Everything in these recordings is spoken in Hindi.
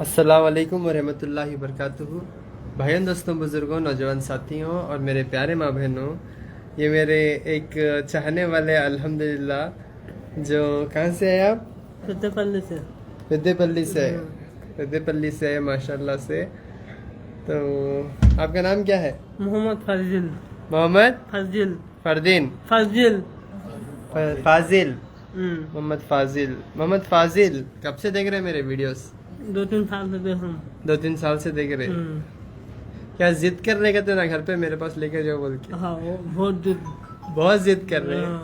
अस्सलाम वालेकुम वरहमतुल्लाहि वबरकातुहू। भाइयों, दोस्तों, बुज़ुर्गों, नौजवान साथियों और मेरे प्यारे माँ बहनों, ये मेरे एक चाहने वाले अल्हम्दुलिल्लाह जो कहाँ से है आप? पेद्देपल्ली से। पेद्देपल्ली से। पेद्देपल्ली से है माशाल्लाह से। तो आपका नाम क्या है? मोहम्मद फर्जिल। मोहम्मद फर्जिल। फरदीन। फर्जिल। फाजिल। मोहम्मद फाजिल। मोहम्मद फाजिल कब से देख रहे हैं मेरे वीडियोस? 2-3 साल से देख रहा हूँ। 2-3 साल से देख रहे हैं। क्या जिद कर रहे कहते ना घर पे मेरे पास लेके जाओ बोल के? हाँ, वो बहुत जिद कर रहे हैं।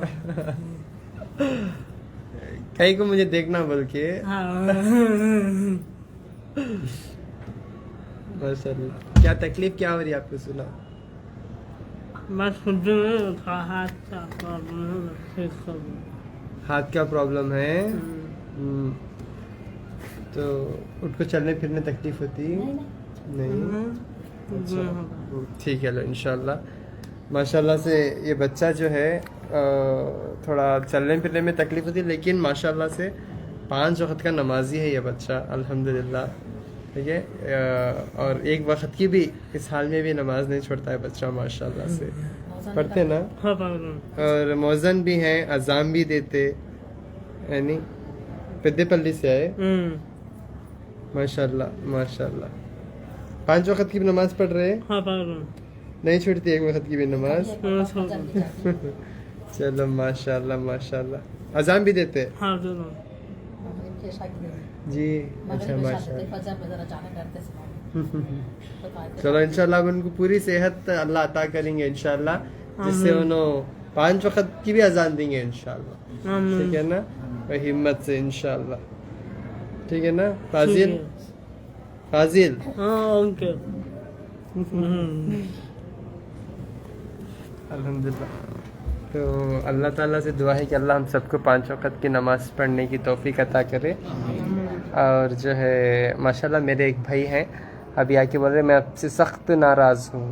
कहीं को मुझे देखना बोल के। माशाल्लाह। क्या तकलीफ क्या हो रही है आपको? सुना बस खुद में हाथ का प्रॉब्लम है। हाथ का प्रॉब्लम है। तो उनको चलने फिरने तकलीफ होती नहीं? अच्छा, ठीक है, लो इंशाल्लाह। माशाल्लाह से ये बच्चा जो है थोड़ा चलने फिरने में तकलीफ होती है, लेकिन माशाल्लाह से 5 वक्त का नमाजी है ये बच्चा अल्हम्दुलिल्लाह। ठीक है, और एक वक्त की भी इस हाल में भी नमाज नहीं छोड़ता है बच्चा माशाल्लाह से। पढ़ते ना? और मौजन भी हैं, अजाम भी देते है नहीं? पेद्देपल्ली से आए। माशाल्लाह माशाल्लाह। 5 वक्त की भी नमाज पढ़ रहे हैं? हाँ, पढ़ रहा। नहीं छूटती एक वक्त की भी नमाज? चलो माशाल्लाह माशाल्लाह। अजान भी देते हैं? हाँ, जी, अच्छा माशाल्लाह। चलो इंशाल्लाह उनको पूरी सेहत अल्लाह अता करेंगे इंशाल्लाह, जिससे उन्होंने 5 वक्त की भी अजान देंगे इंशाल्लाह। ठीक है ना? हिम्मत से इंशाल्लाह। ठीक है ना? फाजिल फाजिल। अल्हम्दुलिल्लाह। तो अल्लाह ताला से दुआ है कि अल्लाह हम सबको 5 वक्त की नमाज़ पढ़ने की तौफीक अता करे। और जो है माशाल्लाह मेरे एक भाई हैं, अभी आके बोल रहे मैं आपसे सख्त नाराज़ हूँ।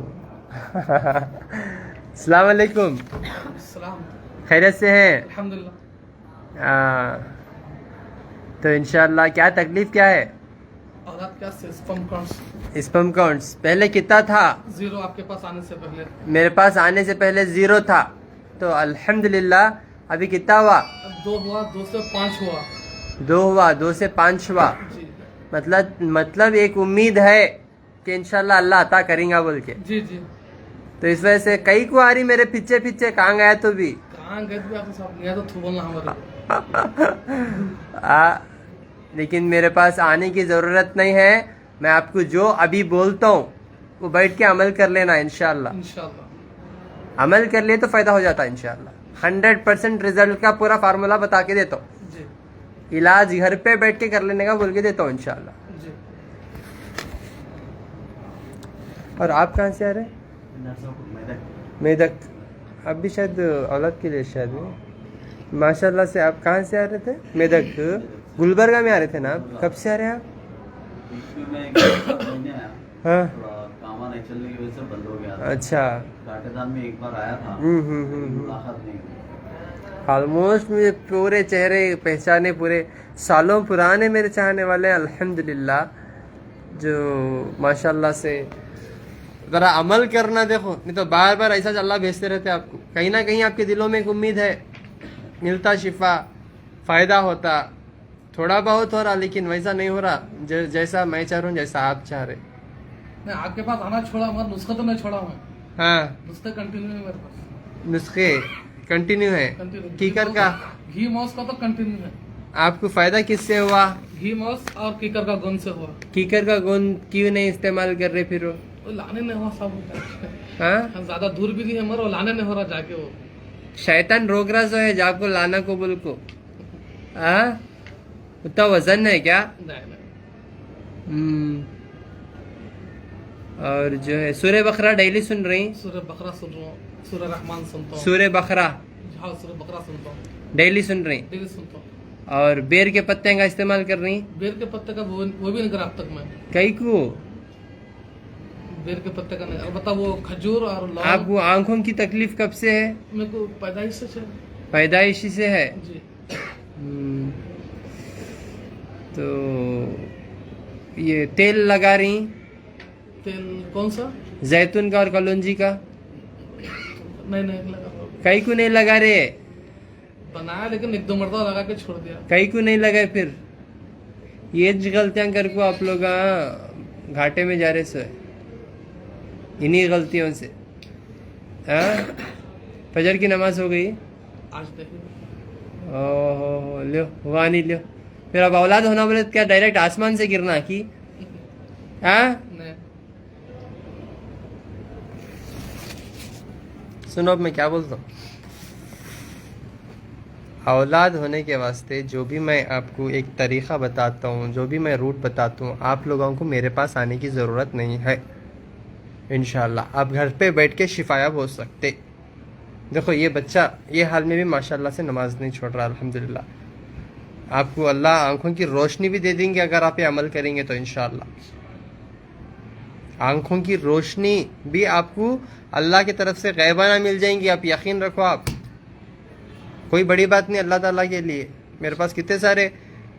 अस्सलाम वालेकुम। खैरियत से हैं? अल्हम्दुलिल्लाह। तो इंशाल्लाह क्या तकलीफ क्या है? स्पर्म काउंट्स पहले कितना था? 0 आपके पास आने से पहले। मेरे पास आने से पहले 0 था। तो अल्हम्दुलिल्लाह अभी कितना हुआ? 2 हुआ, 2 से 5 हुआ। 2 हुआ, 2 से 5 हुआ। मतलब एक उम्मीद है कि इंशाल्लाह अल्लाह अता करेंगे बोल के। जी जी। तो इस वजह से कई को आ रही मेरे पीछे पीछे, कहाँ गया तो भी कहाँ गए भी आपके साथ नहीं, तो थू बोलना हमारे। लेकिन मेरे पास आने की ज़रूरत नहीं है। मैं आपको जो अभी बोलता हूँ वो बैठ के अमल कर लेना इंशाल्लाह। इंशाल्लाह अमल कर लिए तो फ़ायदा हो जाता है इंशाल्लाह। 100% रिजल्ट का पूरा फार्मूला बता के देता हूँ। जी। इलाज घर पे बैठ के कर लेने का बोल के देता हूँ इंशाल्लाह। जी। और आप कहाँ से आ रहे हैं? मेदक। अब भी शायद औलाद के लिए शायद नहीं। माशाल्लाह से आप कहाँ से आ रहे थे? मेदक गुलबर्गा में आ रहे थे ना आप? कब से आ रहे हैं आप? हाँ, नहीं चलने की वजह से बंद हो गया था। अच्छा। काटेदान में एक बार आया था। मुलाकात नहीं हुई। ऑलमोस्ट मुझे पूरे चेहरे पहचाने, पूरे सालों पुराने मेरे चाहने वाले अल्हम्दुलिल्लाह, जो माशाल्लाह से ज़रा अमल करना देखो, नहीं तो बार बार ऐसा अल्लाह भेजते रहते आपको। कहीं ना कहीं आपके दिलों में एक उम्मीद है, मिलता शिफा, फ़ायदा होता। थोड़ा बहुत हो रहा, लेकिन वैसा नहीं हो रहा जैसा मैं चाह रहा हूँ, जैसा आप चाह रहे। नहीं, आपके पास आना छोड़ा, मगर नुस्खा तो नहीं छोड़ा मैं। हाँ, नुस्खे कंटिन्यू है मेरे पास। नुस्खे कंटिन्यू है। कीकर का, घी मौस का तो कंटिन्यू है। आपको फायदा किससे हुआ? घी मौस और कीकर का गुण से हुआ। कीकर का गुण क्यों नहीं इस्तेमाल कर रहे फिर? वो लाने नहीं हुआ सब। हाँ, ज्यादा दूर भी नहीं है, मगर वो लाने नहीं हो रहा जाके। वो शैतान रोक रहा जो है जाको लाना को बोल को। हाँ, उतना वजन है क्या? नहीं। और जो है सूर्य बकरा डेली सुन रही? सूर्य बकरा सुन रहा हूँ, सूर्य रहमान सुनता हूँ। सूर्य बकरा हाँ, सूर्य बकरा सुनता हूँ, डेली सुन रही? डेली सुनता हूँ। और बेर के पत्ते का इस्तेमाल कर रही? बेर के पत्ते का वो भी नहीं करा अब तक मैं। कई को बेर के पत्ते का नहीं। और बता, वो खजूर और लौंग। आपको आंखों की तकलीफ कब से है? मेरे को पैदाइश से पैदाइशी से है। जी। तो ये तेल लगा रही तेल कौन सा? जैतून का और कलौंजी का? नहीं लगा, कई को नहीं लगा रहे? बनाया लेकिन एक दो मरतबा लगा के छोड़ दिया। कई को नहीं लगाए? फिर ये गलतियां कर को आप लोग घाटे में जा रहे सो इन्हीं गलतियों से। फजर की नमाज हो गई? आज देखिए ओहो लो हुआ नहीं लो। फिर अब औलाद होना बोले तो क्या डायरेक्ट आसमान से गिरना की? नहीं। सुनो अब मैं क्या बोलता हूँ। औलाद होने के वास्ते जो भी मैं आपको एक तरीक़ा बताता हूँ, जो भी मैं रूट बताता हूँ, आप लोगों को मेरे पास आने की ज़रूरत नहीं है। इंशाल्लाह आप घर पे बैठ के शिफायाब हो सकते। देखो ये बच्चा ये हाल में भी माशाल्लाह से नमाज नहीं छोड़ रहा, अल्हम्दुलिल्लाह। आपको अल्लाह आंखों की रोशनी भी दे देंगे अगर आप ये अमल करेंगे तो इंशाल्लाह। आंखों की रोशनी भी आपको अल्लाह की तरफ से गैबाना मिल जाएंगी, आप यकीन रखो। आप कोई बड़ी बात नहीं अल्लाह ताला के लिए। मेरे पास कितने सारे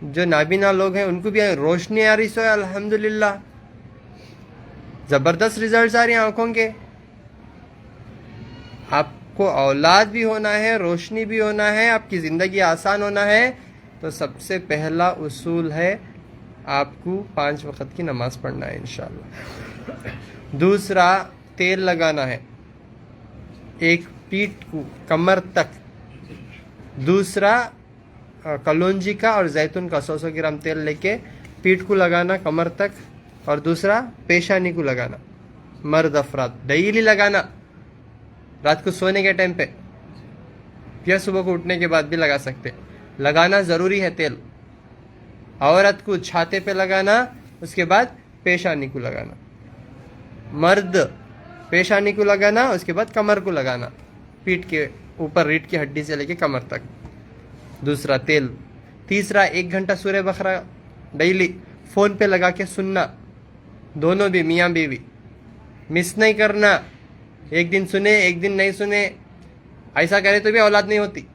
जो नाबीना लोग हैं उनको भी रोशनी आ रही सो है, अल्हम्दुलिल्लाह। ज़बरदस्त रिजल्ट्स आ रही हैं आंखों के। आपको औलाद भी होना है, रोशनी भी होना है, आपकी ज़िंदगी आसान होना है तो सबसे पहला उसूल है आपको 5 वक्त की नमाज पढ़ना है इंशाल्लाह। दूसरा तेल लगाना है एक पीठ को कमर तक। दूसरा कलौंजी का और जैतून का 100 ग्राम तेल लेके पीठ को लगाना कमर तक। और दूसरा पेशानी को लगाना, मर्द अफराद डेली लगाना, रात को सोने के टाइम पे या सुबह को उठने के बाद भी लगा सकते। लगाना ज़रूरी है तेल। औरत को छाते पे लगाना, उसके बाद पेशानी को लगाना। मर्द पेशानी को लगाना, उसके बाद कमर को लगाना, पीठ के ऊपर रीढ़ की हड्डी से लेके कमर तक। दूसरा तेल। तीसरा 1 घंटा सूर्य बकरा डेली फ़ोन पे लगा के सुनना, दोनों भी मियाँ बीवी, मिस नहीं करना। एक दिन सुने एक दिन नहीं सुने, ऐसा करे तो भी औलाद नहीं होती।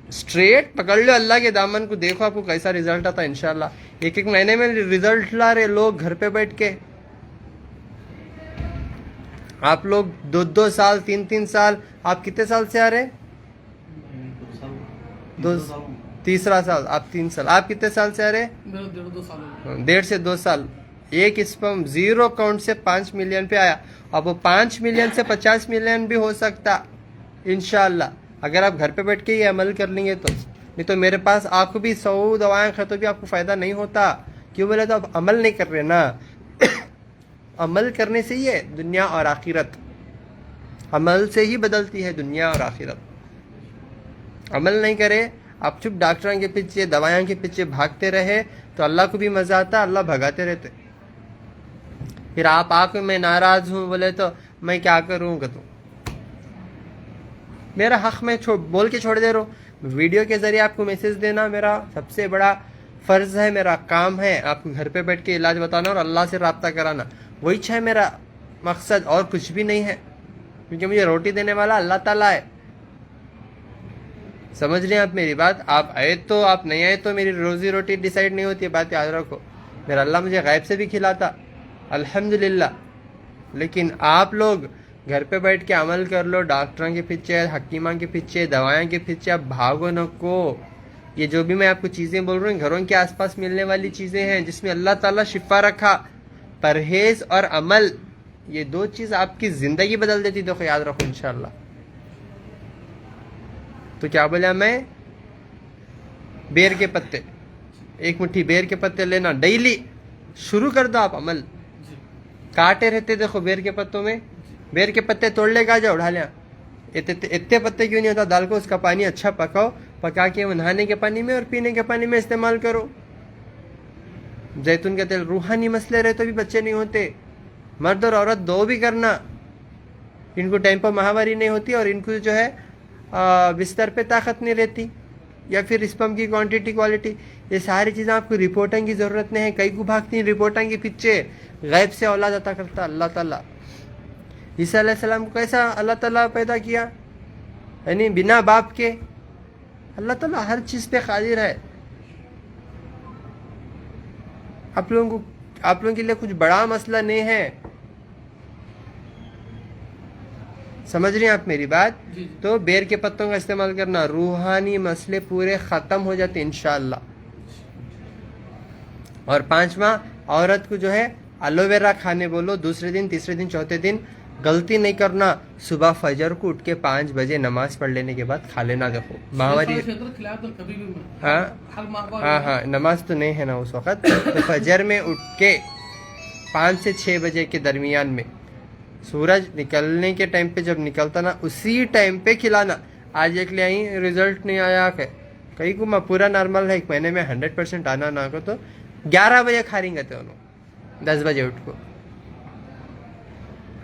स्ट्रेट पकड़ लो अल्लाह के दामन को, देखो आपको कैसा रिजल्ट आता है इंशाल्लाह। 1 महीने में रिजल्ट ला रहे लोग घर पे बैठ के। आप लोग 2 साल 3 साल, आप कितने साल से आ रहे? 3रा साल, आप 3 साल, आप कितने साल से आ रहे? मेरा 1.5-2 साल हो गया। 1.5 से 2 साल। एक स्पर्म 0 काउंट से 5 मिलियन पे आया। अब वो 5 मिलियन से 50 मिलियन भी हो सकता इंशाल्लाह, अगर आप घर पे बैठ के ये अमल कर लेंगे तो। नहीं तो मेरे पास आपको भी 100 दवाएं खाए तो भी आपको फ़ायदा नहीं होता। क्यों बोले तो आप अमल नहीं कर रहे ना। अमल करने से ही है दुनिया और आखिरत। अमल से ही बदलती है दुनिया और आखिरत। अमल नहीं करे, आप चुप डॉक्टरों के पीछे दवाइयों के पीछे भागते रहे तो अल्लाह को भी मज़ा आता, अल्लाह भगाते रहते। फिर आप आके मैं नाराज़ हूँ बोले तो मैं क्या करूँ कहूँ, मेरा हक़ में बोल के छोड़ दे रहा हूँ। वीडियो के ज़रिए आपको मैसेज देना मेरा सबसे बड़ा फ़र्ज़ है, मेरा काम है। आपको घर पे बैठ के इलाज बताना और अल्लाह से रब्ता कराना, वही है मेरा मकसद, और कुछ भी नहीं है। क्योंकि मुझे रोटी देने वाला अल्लाह ताला है। समझ रहे हैं आप मेरी बात? आप आए तो, आप नहीं आए तो मेरी रोज़ी रोटी डिसाइड नहीं होती है, बात याद रखो। मेरा अल्लाह मुझे गैब से भी खिलाता अल्हम्दुलिल्लाह। लेकिन आप लोग घर पे बैठ के अमल कर लो, डॉक्टरों के पीछे, हकीमा के पीछे, दवाओं के पीछे आप भागो न को। ये जो भी मैं आपको चीज़ें बोल रहा हूँ घरों के आसपास मिलने वाली चीज़ें हैं जिसमें अल्लाह ताला शिफा रखा। परहेज़ और अमल, ये 2 चीज़ आपकी ज़िंदगी बदल देती। देखो याद रखो इंशाल्लाह। तो क्या बोला मैं? बेर के पत्ते, 1 मुट्ठी बेर के पत्ते लेना, डेली शुरू कर दो आप अमल। कांटे रहते देखो बेर के पत्तों में, बेर के पत्ते तोड़ ले का जाओ उठा लिया। इतने पत्ते क्यों नहीं होता, दाल को उसका पानी अच्छा पकाओ, पका के नहाने के पानी में और पीने के पानी में इस्तेमाल करो। जैतून का तेल, रूहानी मसले रहे तो भी बच्चे नहीं होते। मर्द और औरत 2 भी करना, इनको टाइम पर माहवारी नहीं होती और इनको जो है बिस्तर पे ताकत नहीं रहती, या फिर स्पर्म की क्वांटिटी क्वालिटी, ये सारी चीज़ें आपको रिपोर्टिंग की ज़रूरत नहीं है। कई को भागती रिपोर्टिंग के पीछे, गैब से औलाद अता करता अल्लाह ताला। ईसा अलैहिस्सलाम को कैसा अल्लाह ताला पैदा किया, यानी बिना बाप के। अल्लाह ताला हर चीज़ पे कादिर है। आप लोगों के लिए कुछ बड़ा मसला नहीं है। समझ रहे हैं आप मेरी बात? जी। तो बेर के पत्तों का इस्तेमाल करना, रूहानी मसले पूरे ख़त्म हो जाते इंशाअल्लाह। और 5वां, औरत को जो है एलोवेरा खाने बोलो, दूसरे दिन, तीसरे दिन, चौथे दिन। गलती नहीं करना, सुबह फजर को उठ के 5 बजे नमाज पढ़ लेने के बाद खा लेना। देखो माहवारी, खिलाया तो कभी भी हाँ, नमाज तो नहीं है ना उस वक्त। तो फजर में उठ के 5 से 6 बजे के दरमियान में, सूरज निकलने के टाइम पे जब निकलता ना, उसी टाइम पे खिलाना। आज एक ले आई, रिजल्ट नहीं आया है, कहीं को मैं पूरा नॉर्मल है, 1 महीने में 100% आना ना को, तो 11 बजे खा रही थे उन्होंने, 10 बजे उठ को।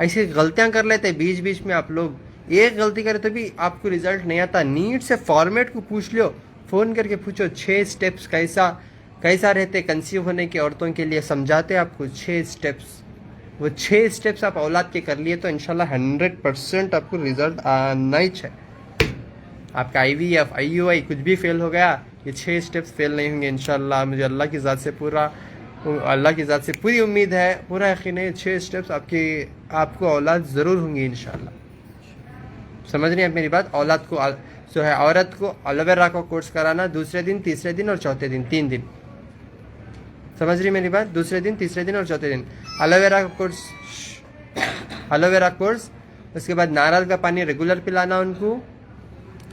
ऐसी गलतियां कर लेते बीच बीच में आप लोग। एक गलती करे तो भी आपको रिजल्ट नहीं आता। नीट से फॉर्मेट को पूछ लो, फ़ोन करके पूछो 6 स्टेप्स कैसा रहते कंसीव होने की औरतों के लिए, समझाते आपको 6 स्टेप्स। वो 6 स्टेप्स आप औलाद के कर लिए तो इंशाल्लाह 100% आपको रिजल्ट आना ही चाहिए। आपका IVF, IUI कुछ भी फेल हो गया, ये 6 स्टेप्स फेल नहीं होंगे इंशाल्लाह। मुझे अल्लाह की ज़ात से पूरी उम्मीद है, पूरा यकीन है, 6 स्टेप्स आपको औलाद ज़रूर होंगी इंशाल्लाह। समझ रही हैं आप मेरी बात? औलाद को जो है, औरत को एलोवेरा का कोर्स कराना दूसरे दिन, तीसरे दिन और चौथे दिन, 3 दिन। समझ रही मेरी बात? दूसरे दिन, तीसरे दिन और चौथे दिन एलोवेरा कोर्स। उसके बाद नारियल का पानी रेगुलर पिलाना उनको।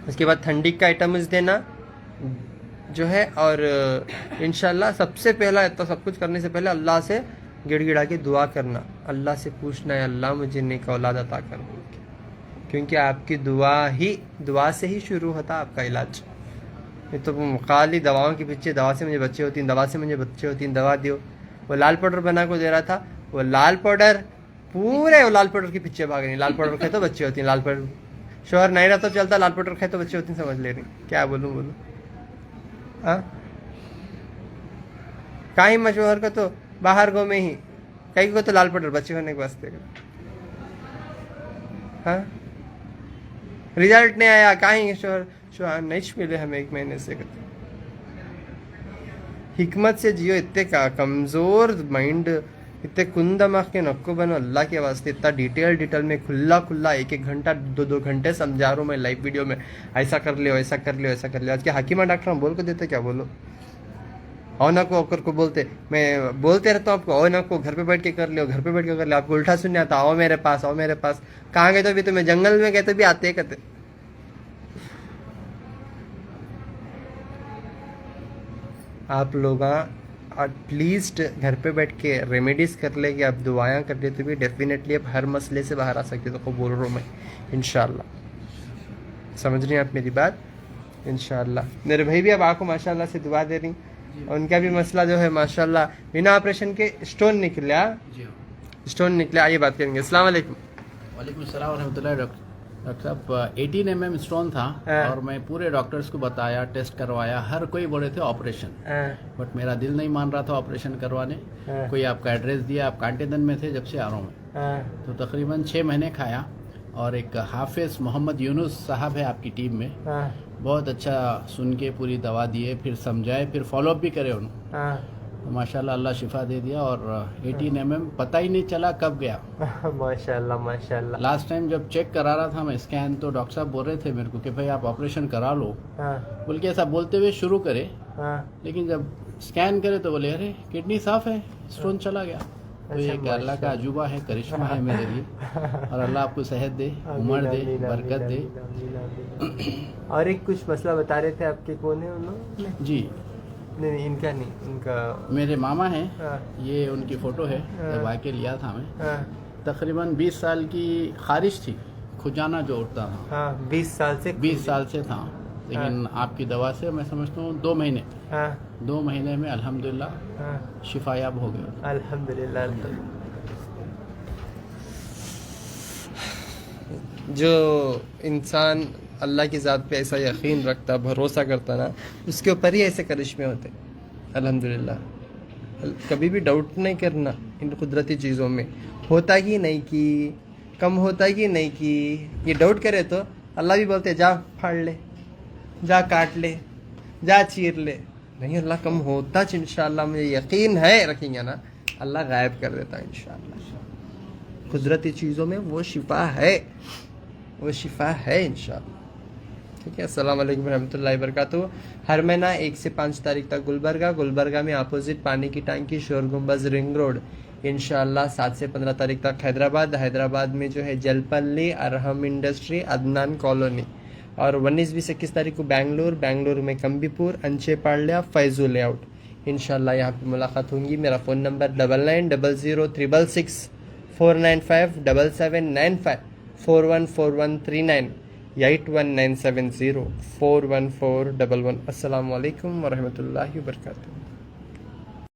उसके बाद ठंडी का आइटम्स देना जो है। और इंशाल्लाह सबसे पहला, तो सब कुछ करने से पहले अल्लाह से गिड़गिड़ा के दुआ करना, अल्लाह से पूछना है अल्लाह मुझे नेक औलाद अता कर, क्योंकि आपकी दुआ से ही शुरू होता आपका इलाज। ये तो खाली दवाओं के पीछे, दवा से मुझे बच्चे होती हैं, दवा से मुझे बच्चे होती हैं, दवा दियो। वो लाल पाउडर बना को दे रहा था, वो लाल पाउडर के पीछे भाग रही। लाल पाउडर खाए तो बच्चे होती हैं, लाल पाउडर शोहर नहीं रहता चलता, लाल पाउडर खाए तो बच्चे होती हैं। समझ ले रही क्या बोलूँ? हाँ, कहीं मशहूर को तो बाहर गो में ही, कहीं को तो लाल पाउडर बच्चे होने के वास्ते। हाँ, रिजल्ट नहीं आया, कहीं शोहर नहीं मिले हमें 1 महीने से। हिकमत से जियो, इतने कमजोर माइंड, इतने कुन दिमाग के नक्को बनो अल्लाह के वास्ते। इतना डिटेल में खुला 1-1 घंटा 2-2 घंटे समझा रहा हूँ मैं लाइव वीडियो में, ऐसा कर लियो, ऐसा कर लियो, ऐसा कर लियो। आज के हकीमा डॉक्टर बोल को देते, क्या बोलो, और ना को को बोलते, मैं बोलते रहता हूँ आपको, और ना को घर पे बैठ के कर लियो, घर पे बैठ के कर लियो। आपको उल्टा सुनने आता, आओ मेरे पास। कहाँ गए तो भी, तुम्हें जंगल में गए तो भी आते कहते। आप लोग एटलीस्ट घर पे बैठ के रेमेडीज कर ले, कि आप दुआएं कर ले, तो भी डेफिनेटली आप हर मसले से बाहर आ सकते। तो बोल रहा हूँ मैं इंशाल्लाह। समझ रही हैं आप मेरी बात? इंशाल्लाह। मेरे भाई भी अब आपको माशाल्लाह से दुआ दे रही, उनका भी मसला जो है माशाल्लाह बिना ऑपरेशन के स्टोन निकला। स्टोन निकला। आइए बात करेंगे। अस्सलाम वालेकुम। वालेकुम सलाम रहमतुल्लाह। डॉक्टर साहब 18 mm स्टोन था और मैं पूरे डॉक्टर्स को बताया, टेस्ट करवाया, हर कोई बोले थे ऑपरेशन, बट मेरा दिल नहीं मान रहा था ऑपरेशन करवाने। कोई आपका एड्रेस दिया, आप कांटेदन में थे, जब से आ रहा हूँ मैं। तो तकरीबन 6 महीने खाया और एक हाफिज मोहम्मद यूनुस साहब है आपकी टीम में, बहुत अच्छा सुन के पूरी दवा दिए, फिर समझाए, फिर फॉलोअप भी करे उन्होंने। तो माशाल्लाह अल्लाह शिफा दे दिया और 18 mm पता ही नहीं चला कब गया। माशाल्लाह माशाल्लाह। लास्ट टाइम जब चेक करा रहा था मैं स्कैन, तो डॉक्टर साहब बोल रहे थे मेरे को कि भाई आप ऑपरेशन करा लो, बोल के ऐसा बोलते हुए शुरू करे। लेकिन जब स्कैन करे तो बोले अरे किडनी साफ है, स्टोन चला गया। तो ये अल्लाह का अजूबा है, करिश्मा है मेरे लिए। और अल्लाह आपको सेहत दे, उम्र दे, बरकत दे। और एक कुछ मसला बता रहे थे आपके, कौन है उन्होंने? जी नहीं, इनका नहीं, उनका मेरे मामा हैं। ये उनकी फ़ोटो है, जब आके लिया था मैं। तकरीबन 20 साल की खारिश थी, खुजाना जो उठता था। 20 साल से? 20 साल से था, लेकिन आपकी दवा से मैं समझता हूँ 2 महीने 2 महीने में अल्हम्दुलिल्लाह शिफायाब हो गया। अल्हम्दुलिल्लाह। जो इंसान अल्लाह की ज़ात पे ऐसा यकीन रखता, भरोसा करता ना, उसके ऊपर ही ऐसे करिश्मे होते। अल्हम्दुलिल्लाह। कभी भी डाउट नहीं करना इन कुदरती चीज़ों में, होता कि नहीं कि, कम होता कि नहीं कि। ये डाउट करे तो अल्लाह भी बोलते जा फाड़ ले, जा काट ले, जा चीर ले, नहीं अल्लाह कम होता इंशाल्लाह, मुझे यकीन है रखेंगे ना, अल्लाह गायब कर देता है इंशाल्लाह। कुदरती चीज़ों में वो शिफा है, वो शिफा है इंशाल्लाह। ठीक है, अस्सलाम वालेकुम रहमतुल्लाहि वबरकातुहू। हर महीना 1 से 5 तारीख तक गुलबर्गा में अपोजिट पानी की टंकी, शोर गुंबज, रिंग रोड। इंशाल्लाह 7 से 15 तारीख तक हैदराबाद में जो है जलपल्ली, अरहम इंडस्ट्री, अदनान कॉलोनी। और 19-20-21 तारीख को बेंगलुरु में कंबीपुर, अंचेपाड़िया, फैजू लेआउट। इंशाल्लाह यहाँ पे मुलाकात होंगी। मेरा फ़ोन नंबर 9900666495 7795414139 81970 41411। अस्सलाम वालेकुम वरहमतुल्लाहि वबरकातुहू।